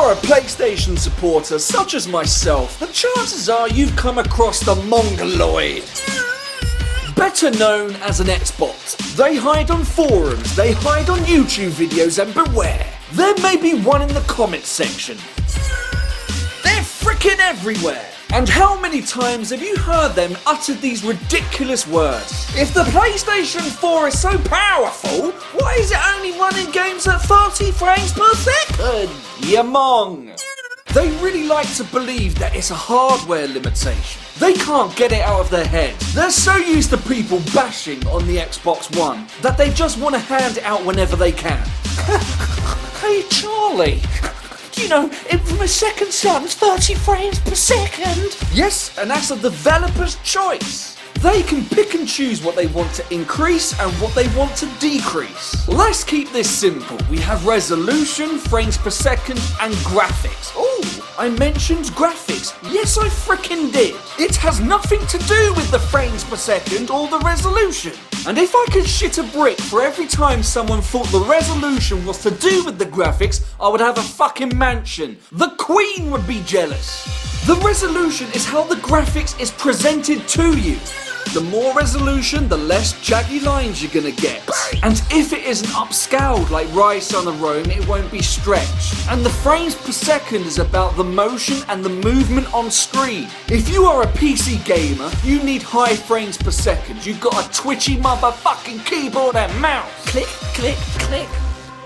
you're a PlayStation supporter such as myself, the chances are you've come across the Mongoloid. Better known as an Xbox. They hide on forums, they hide on YouTube videos, and beware, there may be one in the comments section. They're freaking everywhere! And how many times have you heard them utter these ridiculous words? If the PlayStation 4 is so powerful, why is it only running games at 30 frames per second? You mong! They really like to believe that it's a hardware limitation. They can't get it out of their head. They're so used to people bashing on the Xbox One that they just want to hand it out whenever they can. Hey Charlie, you know, Infamous Second Son's 30 frames per second. Yes, and that's a developer's choice. They can pick and choose what they want to increase and what they want to decrease. Let's keep this simple. We have resolution, frames per second, and graphics. Ooh, I mentioned graphics. Yes, I freaking did. It has nothing to do with the frames per second or the resolution. And if I could shit a brick for every time someone thought the resolution was to do with the graphics, I would have a fucking mansion. The Queen would be jealous. The resolution is how the graphics is presented to you. The more resolution, the less jaggy lines you're gonna get. And if it isn't upscaled like Rise Son of Rome, it won't be stretched. And the frames per second is about the motion and the movement on screen. If you are a PC gamer, you need high frames per second. You've got a twitchy motherfucking keyboard and mouse. Click, click, click.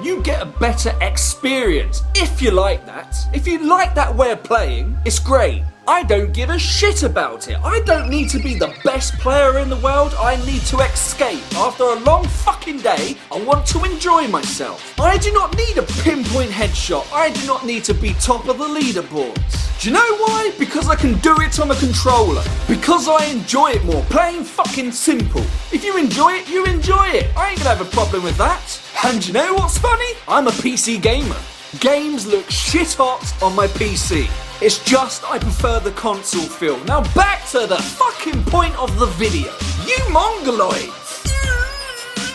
You get a better experience, if you like that. If you like that way of playing, it's great. I don't give a shit about it. I don't need to be the best player in the world. I need to escape. After a long fucking day, I want to enjoy myself. I do not need a pinpoint headshot. I do not need to be top of the leaderboards. Do you know why? Because I can do it on a controller. Because I enjoy it more. Playing fucking simple. If you enjoy it, you enjoy it. I ain't gonna have a problem with that. And you know what's funny? I'm a PC gamer. Games look shit hot on my PC. It's just I prefer the console feel. Now back to the fucking point of the video. You Mongoloids!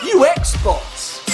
You Xbox!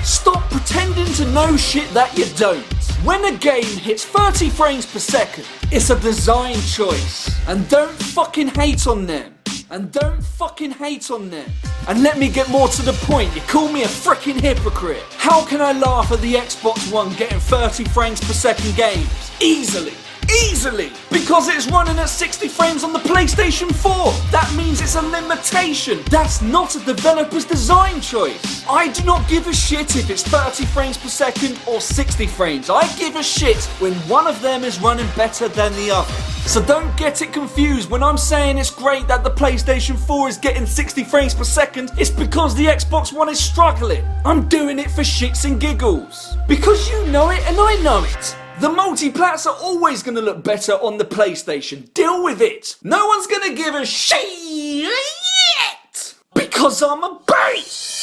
Stop pretending to know shit that you don't. When a game hits 30 frames per second, it's a design choice. And don't fucking hate on them. And don't fucking hate on them. And let me get more to the point, you call me a freaking hypocrite. How can I laugh at the Xbox One getting 30 frames per second games? Easily. Easily! Because it's running at 60 frames on the PlayStation 4! That means it's a limitation! That's not a developer's design choice! I do not give a shit if it's 30 frames per second or 60 frames. I give a shit when one of them is running better than the other. So don't get it confused. When I'm saying it's great that the PlayStation 4 is getting 60 frames per second, it's because the Xbox One is struggling. I'm doing it for shits and giggles. Because you know it and I know it. The multi-plats are always going to look better on the PlayStation. Deal with it. No one's going to give a shit. Because I'm a base.